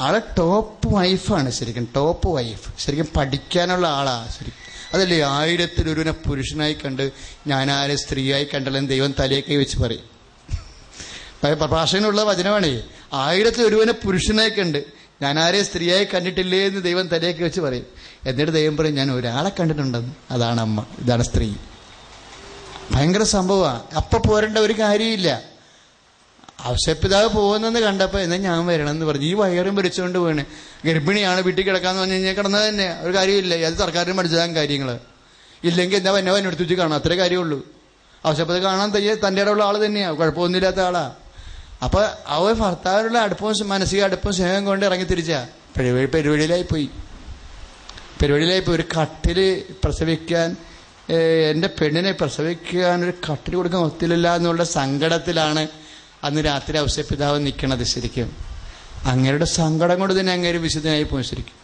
ആളെ ടോപ്പ് വൈഫാണ്, ശരിക്കും ടോപ്പ് വൈഫ്, ശരിക്കും പഠിക്കാനുള്ള ആളാണ് ശരിക്കും. അതല്ലേ 1000 പുരുഷനായി കണ്ട് ഞാനാരെ സ്ത്രീയായി കണ്ടല്ലെന്ന് ദൈവം തലയൊക്കെ വെച്ച് പറയും. പ്രഭാഷകനുള്ള വചനമാണേ. 1000 പുരുഷനായി കണ്ട് ഞാനാരെ സ്ത്രീയായി കണ്ടിട്ടില്ലേ എന്ന് ദൈവം തലയൊക്കെ വെച്ച് പറയും. എന്നിട്ട് ദൈവം പറയും ഞാൻ ഒരാളെ കണ്ടിട്ടുണ്ടെന്ന്, അതാണ് അമ്മ, ഇതാണ് സ്ത്രീ. ഭയങ്കര സംഭവമാണ്. അപ്പം പോരേണ്ട ഒരു കാര്യമില്ല. ഔസേപ്പിതാവ് പോകുന്നെന്ന് കണ്ടപ്പോൾ എന്നാൽ ഞാൻ വരണമെന്ന് പറഞ്ഞു. ഈ വയറും ഭരിച്ചുകൊണ്ട് പോവാണ്. ഗർഭിണിയാണ്, വീട്ടിൽ കിടക്കാന്ന് പറഞ്ഞു കഴിഞ്ഞാൽ കിടന്നത് തന്നെ ഒരു കാര്യമില്ല. അത് സർക്കാരിന് പഠിച്ചതാണ് കാര്യങ്ങൾ. ഇല്ലെങ്കിൽ എന്താ എന്നെ എടുത്തു വെച്ച് കാണാം, അത്രേ കാര്യമുള്ളൂ. ഔസേപ്പിതാവ് കാണാൻ തൻ്റെ ഇടമുള്ള ആൾ തന്നെയാണ്, കുഴപ്പമൊന്നുമില്ലാത്ത ആളാ. അപ്പൊ അവ ഭർത്താവിനുള്ള അടുപ്പവും മാനസിക അടുപ്പവും സ്നേഹം കൊണ്ട് ഇറങ്ങി തിരിച്ചാ പെരുവഴിയിലായി പോയി. ഒരു കട്ടില് പ്രസവിക്കാൻ, എൻ്റെ പെണ്ണിനെ പ്രസവിക്കാൻ ഒരു കട്ടിൽ കൊടുക്കാൻ ഒത്തില്ല എന്നുള്ള സങ്കടത്തിലാണ് അന്ന് രാത്രി ഔസേപ്പിതാവ് നിൽക്കണത്. ശരിക്കും അങ്ങയുടെ സങ്കടം കൊണ്ട് തന്നെ അങ്ങേര് വിശുദ്ധനായി പോയി ശരിക്കും.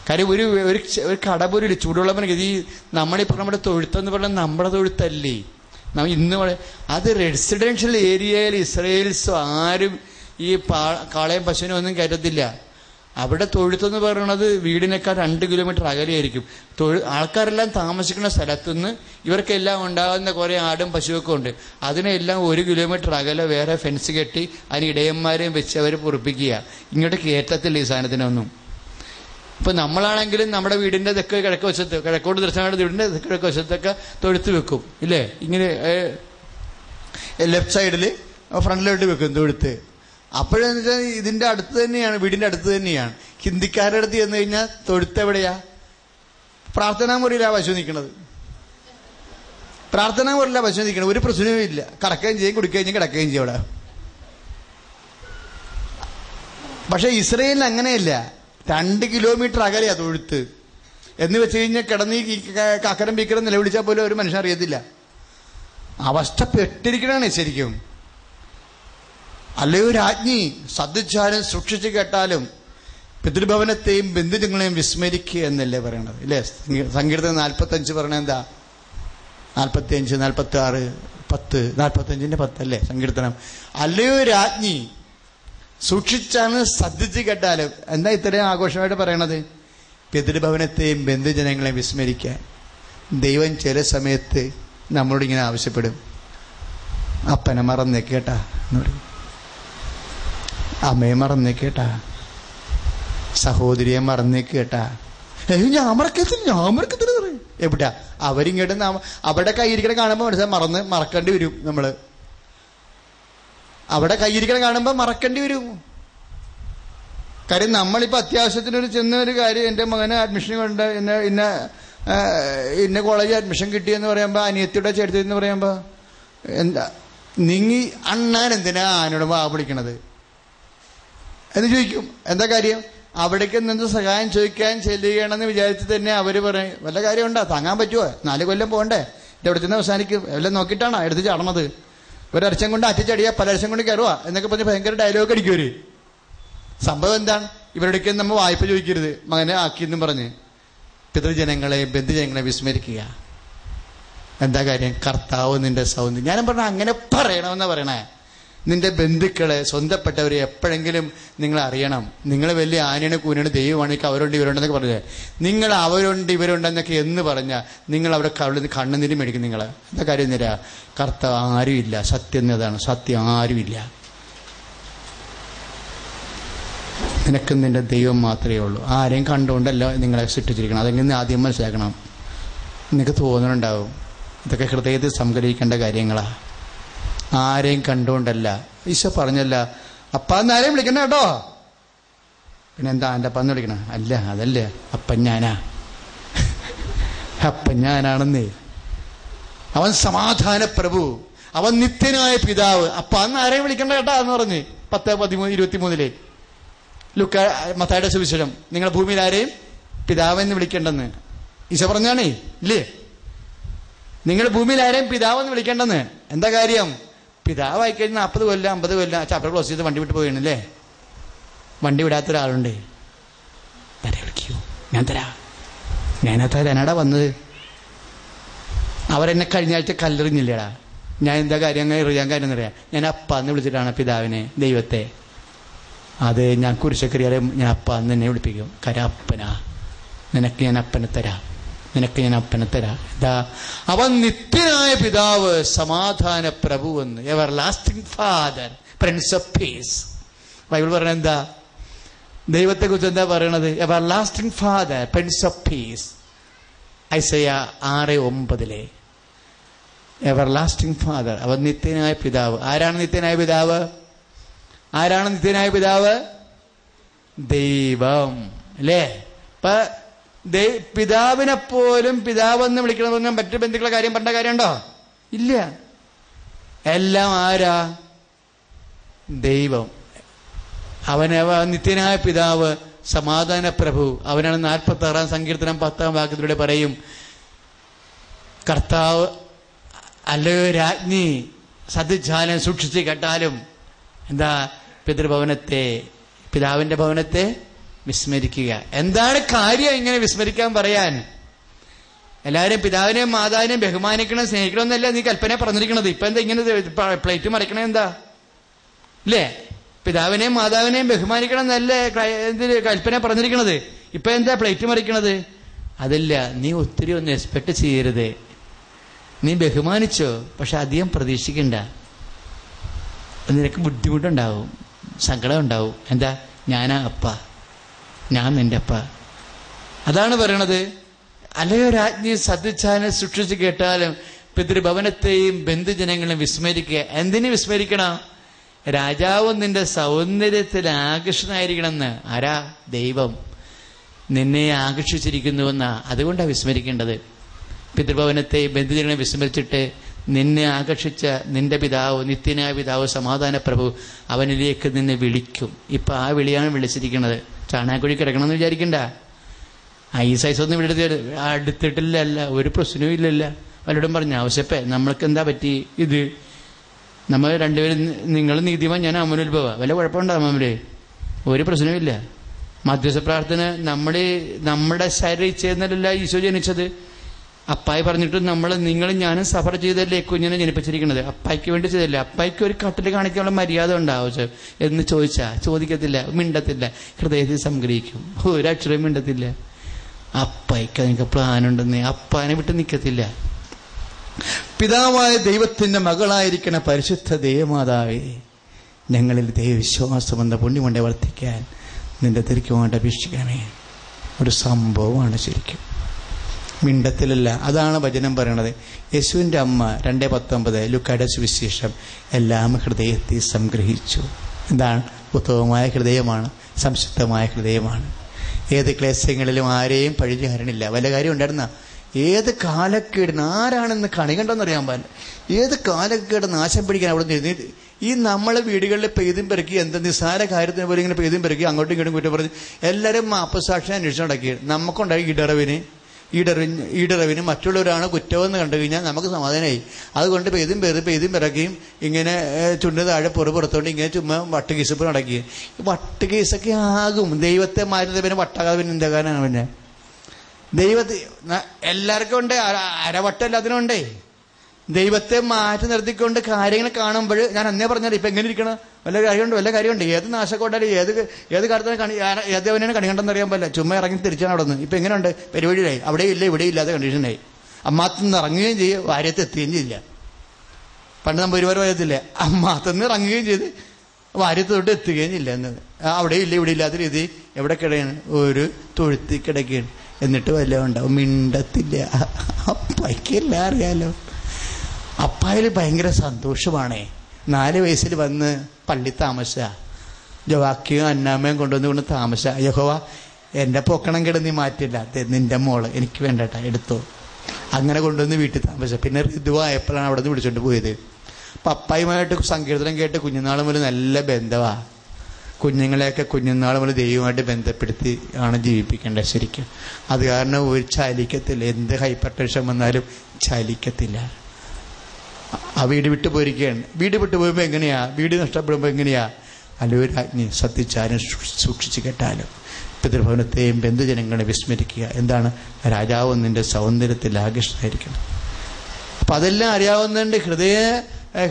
കാര്യം ഒരു കടപുരിൽ ചൂടുവെള്ളം ഈ നമ്മളിപ്പോൾ നമ്മുടെ തൊഴുത്തെന്ന് പറഞ്ഞാൽ നമ്മുടെ തൊഴുത്തല്ലേ. ഇന്ന് അത് റെസിഡൻഷ്യൽ ഏരിയയിൽ ഇസ്രയേൽസ് ആരും ഈ കാളയും പശുവിനും ഒന്നും കയറ്റത്തില്ല. അവിടെ തൊഴുത്തെന്ന് പറയുന്നത് വീടിനേക്കാൾ 2 കിലോമീറ്റർ അകലെയായിരിക്കും. ആൾക്കാരെല്ലാം താമസിക്കുന്ന സ്ഥലത്തുനിന്ന് ഇവർക്കെല്ലാം ഉണ്ടാകുന്ന കുറേ ആടും പശുവൊക്കെ ഉണ്ട്. അതിനെല്ലാം 1 കിലോമീറ്റർ അകലെ വേറെ ഫെൻസ് കെട്ടി അതിന് ഇടയന്മാരെയും വെച്ച് അവർ പൊറിപ്പിക്കുക. ഇങ്ങോട്ട് കയറ്റത്തില്ല ഈ സാധനത്തിനൊന്നും. ഇപ്പൊ നമ്മളാണെങ്കിലും നമ്മുടെ വീടിന്റെ തെക്ക് കിഴക്ക് വശത്ത്, കിഴക്കോട്ട് ദർശനങ്ങളുടെ വീടിന്റെ കിഴക്ക് വശത്തൊക്കെ തൊഴുത്ത് വെക്കും ഇല്ലേ, ഇങ്ങനെ ലെഫ്റ്റ് സൈഡില് ഫ്രണ്ടിലോട്ട് വെക്കും തൊഴുത്ത്. അപ്പോഴെന്ന് വെച്ചാൽ ഇതിന്റെ അടുത്ത് തന്നെയാണ്, വീടിന്റെ അടുത്ത് തന്നെയാണ്. ഹിന്ദിക്കാരുടെ അടുത്ത് ചെന്ന് കഴിഞ്ഞാൽ തൊഴുത്ത് എവിടെയാ? പ്രാർത്ഥനാ മുറിയിലാണ് പശു നിൽക്കുന്നത്. പ്രാർത്ഥനാ മുറിയിലാണ് പശു നിൽക്കുന്നത്. ഒരു പ്രശ്നവും ഇല്ല. കറക്കുകയും ചെയ്യും, കുടിക്കുകയും ചെയ്യും, കിടക്കുകയും ചെയ്യും അവിടെ. പക്ഷെ ഇസ്രയേലിൽ അങ്ങനെയല്ല. 2 കിലോമീറ്റർ അകലെയാ തൊഴുത്ത്. എന്ന് വെച്ച് കഴിഞ്ഞാൽ കിടന്ന് ഈ കക്കരം പീക്കരം നിലവിളിച്ചാൽ പോലും ഒരു മനുഷ്യൻ അറിയത്തില്ല. അവസ്ഥ പെട്ടിരിക്കണാണ് ശരിക്കും. അല്ലയോ രാജ്ഞി, ശ്രദ്ധിച്ചാലും സൂക്ഷിച്ചു കേട്ടാലും പിതൃഭവനത്തെയും ബന്ധുജങ്ങളെയും വിസ്മരിക്കുക എന്നല്ലേ പറയണത് ഇല്ലേ? സങ്കീർത്തനം 45 പറയണ എന്താ? 45, 46, 10, 45ന്റെ 10 അല്ലേ സങ്കീർത്തനം. അല്ലയോ രാജ്ഞി, സൂക്ഷിച്ചാലും ശ്രദ്ധിച്ചു കേട്ടാലും. എന്താ ഇത്രയും ആഘോഷമായിട്ട് പറയണത്? പിതൃഭവനത്തെയും ബന്ധുജനങ്ങളെയും വിസ്മരിക്കാൻ. ദൈവം ചില സമയത്ത് നമ്മളോട് ഇങ്ങനെ ആവശ്യപ്പെടും. അപ്പനെ മറന്നേക്കേട്ടാ എന്ന് പറയും, അമ്മയെ മറന്നേക്കേട്ടാ, സഹോദരിയെ മറന്നേക്കേട്ടാ. ഞാൻ മറക്കത്തില്ല പറയും. എവിടാ അവരിങ്ങോട്ട് അവിടെ കയ്യിരിക്കണ കാണുമ്പോൾ മനസ്സിലായി മറക്കേണ്ടി വരും. നമ്മള് അവിടെ കയ്യിരിക്കണ കാണുമ്പോൾ മറക്കേണ്ടി വരും. കാര്യം നമ്മളിപ്പോൾ അത്യാവശ്യത്തിനൊരു ചെന്ന ഒരു കാര്യം, എൻ്റെ മകന് അഡ്മിഷൻ കൊണ്ട് ഇന്ന കോളേജിൽ അഡ്മിഷൻ കിട്ടിയെന്ന് പറയുമ്പോൾ, അനിയത്തിയുടെ ചേർത്തി എന്ന് പറയുമ്പോൾ, എന്താ നിങ്ങി അണ്ണാൻ എന്തിനാ ആനോട് വാ വിളിക്കണത് എന്ന് ചോദിക്കും. എന്താ കാര്യം? അവിടേക്ക് നിന്ന് സഹായം ചോദിക്കാൻ ചെല്ലുകയാണെന്ന് വിചാരിച്ച് തന്നെ അവര് പറയും, വല്ല കാര്യം ഉണ്ടാ, താങ്ങാൻ പറ്റുമോ? 4 കൊല്ലം പോകണ്ടേ, എൻ്റെ അവിടെ നിന്ന് അവസാനിക്കും, എല്ലാം നോക്കിയിട്ടാണോ എടുത്ത് ചാടണത്? ഒരർച്ചം കൊണ്ട് അറ്റിച്ചടിയാ, പലർച്ചം കൊണ്ട് കയറുക എന്നൊക്കെ പറഞ്ഞ് ഭയങ്കര ഡയലോഗ് അടിക്കുവര്. സംഭവം എന്താണ്? ഇവരുടെയൊക്കെ നമ്മൾ വായ്പ ചോദിക്കരുത് മകനെ ആക്കിയെന്നും പറഞ്ഞ് പിതൃജനങ്ങളെ ബന്ധുജനങ്ങളെ വിസ്മരിക്കുക. എന്താ കാര്യം? കർത്താവ് നിന്റെ സൗന്ദര്യം. ഞാനും പറഞ്ഞ അങ്ങനെ പറയണമെന്നാ പറയണേ. നിന്റെ ബന്ധുക്കളെ, സ്വന്തപ്പെട്ടവരെ എപ്പോഴെങ്കിലും നിങ്ങൾ അറിയണം. നിങ്ങൾ വലിയ ആനയാണ് കൂനാണ് ദൈവമാണെങ്കിൽ അവരുണ്ട് ഇവരുണ്ടെന്നൊക്കെ പറഞ്ഞേ, നിങ്ങൾ അവരുണ്ട് ഇവരുണ്ടെന്നൊക്കെ എന്ന് പറഞ്ഞാൽ നിങ്ങൾ അവിടെ കണ്ണുനീര് മേടിക്കും. നിങ്ങൾ എന്താ കാര്യം? തരാ കർത്താവ് ആരുമില്ല. സത്യം അതാണ്, സത്യം ആരുമില്ല. നിനക്കും നിന്റെ ദൈവം മാത്രമേ ഉള്ളൂ. ആരെയും കണ്ടുകൊണ്ടല്ല നിങ്ങളെ സൃഷ്ടിച്ചിരിക്കണം. അതെങ്ങനെ ആദ്യം മനസ്സിലാക്കണം. നിനക്ക് തോന്നുന്നുണ്ടാവും ഇതൊക്കെ ഹൃദയത്തിൽ സംഗ്രഹിക്കേണ്ട കാര്യങ്ങളാ. ആരെയും കണ്ടുകൊണ്ടല്ല. ഈശോ പറഞ്ഞല്ല, അപ്പാന്ന് ആരെയും വിളിക്കണ കേട്ടോ. പിന്നെ എന്താ എൻ്റെ അപ്പാന്ന് വിളിക്കണ? അല്ല, അതല്ലേ അപ്പൻ ഞാനാ, അപ്പൻ ഞാനാണെന്നേ. അവൻ സമാധാന പ്രഭു, അവൻ നിത്യനായ പിതാവ്. അപ്പാന്ന് ആരെയും വിളിക്കണ്ട കേട്ടാ എന്ന് പറഞ്ഞ് 10:13-23 മത്തായിയുടെ സുവിശേഷം. നിങ്ങൾ ഭൂമിയിൽ ആരെയും പിതാവെന്ന് വിളിക്കേണ്ടെന്ന് ഈശോ പറഞ്ഞാണേ ഇല്ലേ? നിങ്ങൾ ഭൂമിയിൽ ആരെയും പിതാവെന്ന് വിളിക്കേണ്ടെന്ന്. എന്താ കാര്യം? പിതാവായി കഴിഞ്ഞ് 40 കൊല്ലം 50 കൊല്ലം ചാപ്റ്റർ ക്ലോസ് ചെയ്ത് വണ്ടി വിട്ട് പോയണല്ലേ. വണ്ടി വിടാത്തൊരാളുണ്ട്, തരാ വിളിക്കൂ, ഞാൻ തരാ, ഞാനത്ര തന്നാടാ വന്നത്. അവരെന്നെ കഴിഞ്ഞ ആഴ്ച കല്ലെറിഞ്ഞില്ലേടാ. ഞാൻ എന്താ കാര്യം അങ്ങനെ എറിയാൻ കാര്യം എന്നറിയാം? ഞാൻ അപ്പാന്ന് വിളിച്ചിട്ടാണ് പിതാവിനെ, ദൈവത്തെ. അത് ഞാൻ കുരിശക്കരിയാലെ ഞാൻ അപ്പ എന്ന് എന്നെ വിളിപ്പിക്കും. കരാപ്പനാ, നിനക്ക് ഞാൻ അപ്പനെ തരാം, നിനക്ക് ഞാൻ അപ്പനെ തരാം. ഇതാ അവൻ നിത്യനായ പിതാവ്, സമാധാന പ്രഭു എന്ന്, everlasting father, prince of peace. Bible പറയണ എന്താ? ദൈവത്തെ കുറിച്ച് എന്താ പറയണത്? Everlasting father, prince of peace. Isaiah 6:9 everlasting father, അവൻ നിത്യനായ പിതാവ്. ആരാണ് നിത്യനായ പിതാവ്? ആരാണ് നിത്യനായ പിതാവ്? ദൈവം, അല്ലേ? ഇപ്പൊ പിതാവിനെ പോലും പിതാവെന്ന് വിളിക്കണമെന്ന് മറ്റു ബന്ധുക്കളുടെ കാര്യം പറഞ്ഞ കാര്യമുണ്ടോ? ഇല്ല. എല്ലാം ആരാ? ദൈവം. നിത്യനായ പിതാവ്, സമാധാന പ്രഭു. അവനാണ് 46 സങ്കീർത്തനം 10 വാക്യത്തിലൂടെ പറയും, കർത്താവ് അല്ലയോ രാജ്ഞി, സദ്ജാലം സൂക്ഷിച്ച് കേട്ടാലും എന്താ? പിതൃഭവനത്തെ, പിതാവിന്റെ ഭവനത്തെ വിസ്മരിക്കുക. എന്താണ് കാര്യം ഇങ്ങനെ വിസ്മരിക്കാൻ പറയാൻ? എല്ലാവരും പിതാവിനെയും മാതാവിനെയും ബഹുമാനിക്കണം, സ്നേഹിക്കണം എന്നല്ല നീ കൽപ്പന പറഞ്ഞിരിക്കണത്. ഇപ്പൊ എന്താ ഇങ്ങനെ പ്ലേറ്റ് മറിക്കണേ? എന്താ ഇല്ലേ? പിതാവിനെയും മാതാവിനെയും ബഹുമാനിക്കണം എന്നല്ലേ കൽപ്പന പറഞ്ഞിരിക്കണത്. ഇപ്പൊ എന്താ പ്ലേറ്റ് മറിക്കണത്? അതല്ല, നീ ഒത്തിരി ഒന്നും എക്സ്പെക്ട് ചെയ്യരുത്. നീ ബഹുമാനിച്ചോ, പക്ഷെ അധികം പ്രതീക്ഷിക്കണ്ട. നിനക്ക് ബുദ്ധിമുട്ടുണ്ടാവും, സങ്കടം ഉണ്ടാവും. എന്താ? ഞാനാ അപ്പ, ഞാൻ നിന്റെ അപ്പ. അതാണ് പറയണത്. അല്ലയോ രാജ്ഞി, സദ്ജാലം സൂക്ഷിച്ച് കേട്ടാലും പിതൃഭവനത്തെയും ബന്ധുജനങ്ങളെയും വിസ്മരിക്കുക. എന്തിനു വിസ്മരിക്കണം? രാജാവ് നിന്റെ സൗന്ദര്യത്തിൽ ആകർഷണമായിരിക്കണമെന്ന്. ആരാ? ദൈവം നിന്നെ ആകർഷിച്ചിരിക്കുന്നുവെന്നാ. അതുകൊണ്ടാണ് വിസ്മരിക്കേണ്ടത്. പിതൃഭവനത്തെ ബന്ധുജനങ്ങളെ വിസ്മരിച്ചിട്ട് നിന്നെ ആകർഷിച്ച നിന്റെ പിതാവ്, നിത്യനായ പിതാവ്, സമാധാന പ്രഭു, അവനിലേക്ക് നിന്നെ വിളിക്കും. ഇപ്പൊ ആ വിളിയാണ് വിളിച്ചിരിക്കുന്നത്. ചാണാക്കുഴി കിടക്കണമെന്ന് വിചാരിക്കണ്ട. ഈ സൈസൊന്നും അടുത്തിട്ടില്ല, ഒരു പ്രശ്നവും ഇല്ലല്ല. വല്ലതും പറഞ്ഞ ആവശ്യപ്പേ നമ്മൾക്ക് എന്താ പറ്റി? ഇത് നമ്മൾ രണ്ടുപേരും, നിങ്ങൾ നീതിമാൻ, ഞാൻ അമനുത്ഭവ, വല്ല കുഴപ്പമുണ്ടാകും അമ്മര്? ഒരു പ്രശ്നവുമില്ല. മധ്യസ്ഥ പ്രാർത്ഥന നമ്മുടെ ശരീരം ചെയ്യുന്നതല്ല ഈശോ ജനിച്ചത്. അപ്പായി പറഞ്ഞിട്ട് നിങ്ങളും ഞാനും സഫർ ചെയ്തല്ലേ കുഞ്ഞിനെ ജനിപ്പിച്ചിരിക്കുന്നത്. അപ്പായ്ക്ക് വേണ്ടി ചെയ്തല്ലേ. അപ്പായ്ക്ക് ഒരു കട്ടിൽ കാണിക്കാനുള്ള മര്യാദ ഉണ്ടാവും എന്ന് ചോദിക്കത്തില്ല, മിണ്ടത്തില്ല, ഹൃദയത്തിൽ സംഗ്രഹിക്കും, ഒരക്ഷരം മിണ്ടത്തില്ല. അപ്പായ്ക്ക് നിങ്ങൾക്ക് പ്ലാനുണ്ടെന്ന് അപ്പാനെ വിട്ട് നിൽക്കത്തില്ല. പിതാവായ ദൈവത്തിന്റെ മകളായിരിക്കണ പരിശുദ്ധ ദൈവമാതാവേ, ഞങ്ങളിൽ ദൈവവിശ്വാസം എന്ന പുണ്യമുണ്ടെ വർദ്ധിക്കാൻ നിന്റെ തിരിക്കുമായിട്ട് അപേക്ഷിക്കണമേ. ഒരു സംഭവമാണ് ശരിക്കും, മിണ്ടത്തിലല്ല. അതാണ് വചനം പറയണത്. യേശുവിൻ്റെ അമ്മ 2:19 ലൂക്കായുടെ സുവിശേഷം, എല്ലാം ഹൃദയത്തെ സംഗ്രഹിച്ചു. എന്താണ്? ഉത്തമമായ ഹൃദയമാണ്, സംശുദ്ധമായ ഹൃദയമാണ്. ഏത് ക്ലേശങ്ങളിലും ആരെയും പഴിചാരണില്ല. വല്ല കാര്യം ഉണ്ടായിരുന്ന ഏത് കാലക്കേടിന് ആരാണെന്ന് കണി കണ്ടോന്നറിയാൻ പാടില്ല. ഏത് കാലക്കേട് നാശം പിടിക്കാൻ അവിടെ നിന്ന് ഈ നമ്മളെ വീടുകളിൽ പെയ്തും പെരുക്കി, എന്ത് നിസ്സാര കാര്യത്തിന് പോലെ ഇങ്ങനെ പെയ്തും പെരുക്കി അങ്ങോട്ടും ഇങ്ങോട്ടും കുറ്റം പറഞ്ഞ് എല്ലാവരും മാപ്പസാക്ഷി അന്വേഷണം നടക്കി. നമുക്കുണ്ടായി ഈടറവിന് മറ്റുള്ളവരാണ് കുറ്റമെന്ന് കണ്ടു കഴിഞ്ഞാൽ നമുക്ക് സമാധാനമായി. അതുകൊണ്ട് പെയ്തും പിറക്കിയും ഇങ്ങനെ ചുണ്ട് താഴെ പുറത്തോണ്ട് ഇങ്ങനെ ചുമ്മാ വട്ടുകീസപ്പ് നടക്കി. വട്ടുകീസൊക്കെ ആകും. ദൈവത്തെ മാറ്റുന്നത് പിന്നെ വട്ടാകാതെ പിന്നെ എന്താ കാരണമാണ്? പിന്നെ ദൈവത്തെ എല്ലാവർക്കും ഉണ്ട്, അരവട്ടം എല്ലാത്തിനുണ്ടേ. ദൈവത്തെ മാറ്റി നിർത്തിക്കൊണ്ട് കാര്യങ്ങൾ കാണുമ്പോൾ ഞാൻ അന്നേ പറഞ്ഞാൽ ഇപ്പൊ എങ്ങനെ ഇരിക്കണം? വല്ല കാര്യമുണ്ട്. ഏത് നാശക്കോട്ടാലും ഏത് കാലത്താണ് ഏതവനാണ് കണി കണ്ടെന്ന് അറിയാൻ പറ്റില്ല. ചുമ്മാ ഇറങ്ങി തിരിച്ചാണ് അവിടെ നിന്ന്. ഇപ്പൊ എങ്ങനെയുണ്ട്? പരിപാടിയിലായി, അവിടെ ഇല്ല ഇവിടെ ഇല്ലാത്ത കണ്ടീഷനായി. അമ്മാത്തുനിന്ന് ഇറങ്ങുകയും ചെയ്യും, വാര്യത്ത് എത്തുകയും ചെയ്യില്ല. പണ്ട് നമ്മൾ ഒരുപാട് പറയത്തില്ലേ, അമ്മാത്തുനിന്ന് ഇറങ്ങുകയും ചെയ്ത് വാര്യത്ത് തൊട്ട് എത്തുകയും ചെയ്യില്ല എന്നത്. അവിടെ ഇല്ല ഇവിടെ ഇല്ലാത്ത രീതി എവിടെ കിടയാണ്? ഒരു തൊഴുത്തി കിടക്കുകയാണ്. എന്നിട്ട് വല്ലതും ഉണ്ടാവും, മിണ്ടത്തില്ല. അപ്പായ്ക്കെല്ലാം അറിയാലോ. അപ്പായിൽ ഭയങ്കര സന്തോഷമാണേ. 4 വയസ്സിൽ വന്ന് പള്ളി താമസ, ജവാക്കിയും അന്നാമ്മയും കൊണ്ടുവന്ന് താമസ. യഹോവ എൻ്റെ പൊക്കണം കിടന്ന് മാറ്റില്ല, നിന്റെ മോള് എനിക്ക് വേണ്ടട്ടാ എടുത്തോ. അങ്ങനെ കൊണ്ടുവന്ന് വീട്ടിൽ താമസ. പിന്നെ ഋതുവായപ്പോഴാണ് അവിടെ നിന്ന് വിളിച്ചോണ്ട് പോയത്. അപ്പം അപ്പായുമായിട്ട് സങ്കീർത്തനം കേട്ട് കുഞ്ഞുനാൾ മുതൽ നല്ല ബന്ധമാ. കുഞ്ഞുങ്ങളെയൊക്കെ കുഞ്ഞുനാൾ മുതൽ ദൈവമായിട്ട് ബന്ധപ്പെടുത്തി ആണ് ജീവിപ്പിക്കേണ്ടത് ശരിക്കും. അത് കാരണം ഒരു ചലിക്കത്തില്ല. എന്ത് ഹൈപ്പർ ടെൻഷൻ വന്നാലും ചലിക്കത്തില്ല. ആ വീട് വിട്ടു പോയിരിക്കുകയാണ്. വീട് വിട്ടു പോകുമ്പോൾ എങ്ങനെയാ? വീട് നഷ്ടപ്പെടുമ്പോൾ എങ്ങനെയാ? അല്ലൊരു രാജ്ഞി സത്യച്ചാരം സൂക്ഷിച്ചു കേട്ടാലും പിതൃഭവനത്തെയും ബന്ധുജനങ്ങളെ വിസ്മരിക്കുക. എന്താണ്? രാജാവ് നിന്റെ സൗന്ദര്യത്തിൽ ആകർഷണമായിരിക്കണം. അപ്പം അതെല്ലാം അറിയാവുന്നതുകൊണ്ട്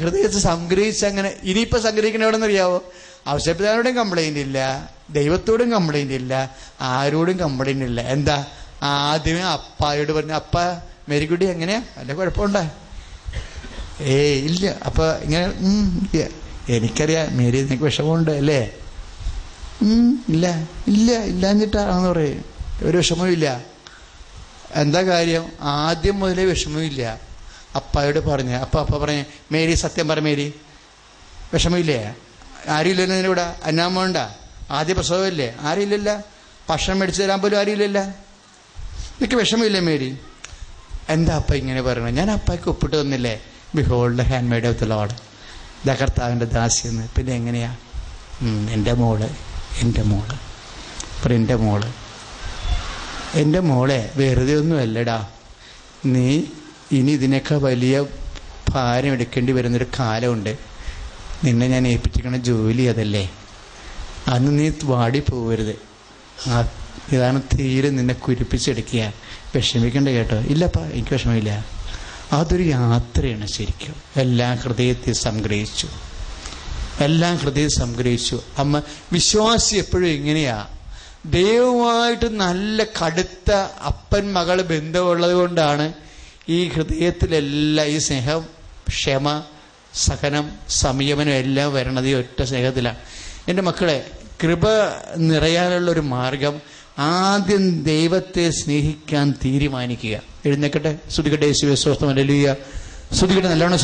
ഹൃദയത്തെ സംഗ്രഹിച്ച് അങ്ങനെ. ഇനിയിപ്പോൾ സംഗ്രഹിക്കണ എവിടെ നിന്ന് അറിയാവോ? ഔസേപ്പിതാവിനോടും കംപ്ലൈന്റ് ഇല്ല, ദൈവത്തോടും കംപ്ലൈന്റ് ഇല്ല, ആരോടും കംപ്ലൈന്റ് ഇല്ല. എന്താ? ആദ്യമേ അപ്പായോട് പറഞ്ഞു, അപ്പ മേരിക്കുട്ടി എങ്ങനെയാ, വല്ല കുഴപ്പമുണ്ടോ? ഇല്ല. അപ്പൊ ഇങ്ങനെ ഇല്ല, എനിക്കറിയാം മേരി നിനക്ക് വിഷമമുണ്ട് അല്ലേ? ഇല്ല ഇല്ല ഇല്ലാഞ്ഞിട്ടാണെന്ന് പറയും. ഒരു വിഷമവും ഇല്ല. എന്താ കാര്യം? ആദ്യം മുതലേ വിഷമമില്ല. അപ്പായോട് പറഞ്ഞ അപ്പ പറഞ്ഞ, മേരി സത്യം പറ മേരി, വിഷമമില്ലേ? ആരുമില്ലല്ലോ നിന്നിവിടെ, അന്നാമ്മ വേണ്ട, ആദ്യ പ്രസവമല്ലേ, ആരുമില്ലല്ല, ഭക്ഷണം മേടിച്ചു തരാൻ പോലും ആരുമില്ലല്ല, എനിക്ക് വിഷമമില്ലേ മേരി? എന്താ അപ്പ ഇങ്ങനെ പറയണത്? ഞാൻ അപ്പായ്ക്ക് ഒപ്പിട്ട് തന്നില്ലേ, behold hand made of the Lord, ഇതാ കർത്താവിൻ്റെ ദാസിയെന്ന്. പിന്നെ എങ്ങനെയാ? എൻ്റെ മോള് എൻ്റെ മോളെ വെറുതെ ഒന്നും അല്ലടാ, നീ ഇനി ഇതിനൊക്കെ വലിയ ഭാരം എടുക്കേണ്ടി വരുന്നൊരു കാലമുണ്ട്. നിന്നെ ഞാൻ ഏൽപ്പിച്ചിരിക്കണ ജോലി അതല്ലേ, അന്ന് നീ വാടി പോകരുത്. ഇതാണ് തീരെ നിന്നെ കുരിപ്പിച്ചെടുക്കുക. വിഷമിക്കണ്ട കേട്ടോ. ഇല്ലപ്പാ, എനിക്ക് വിഷമമില്ല. അതൊരു യാത്രയാണ് ശരിക്കും. എല്ലാം ഹൃദയത്തിൽ സംഗ്രഹിച്ചു. അമ്മ വിശ്വാസി എപ്പോഴും ഇങ്ങനെയാ, ദൈവമായിട്ട് നല്ല കടുത്ത അപ്പൻ മകൾ ബന്ധമുള്ളത് കൊണ്ടാണ് ഈ ഹൃദയത്തിലെല്ലാം ഈ സ്നേഹം, ക്ഷമ, സഹനം, സംയമനം എല്ലാം വരണത് ഈ ഒറ്റ സ്നേഹത്തിലാണ്. എൻ്റെ മക്കളെ, കൃപ നിറയാനുള്ളൊരു മാർഗം ആദ്യം ദൈവത്തെ സ്നേഹിക്കാൻ തീരുമാനിക്കുക. എഴുന്നേക്കട്ടെ, സ്തുതിക്കട്ടെ യേശുവേ, സ്തോത്രം, ഹല്ലേലൂയ. സ്തുതിക്കട്ടെ, നല്ലോണം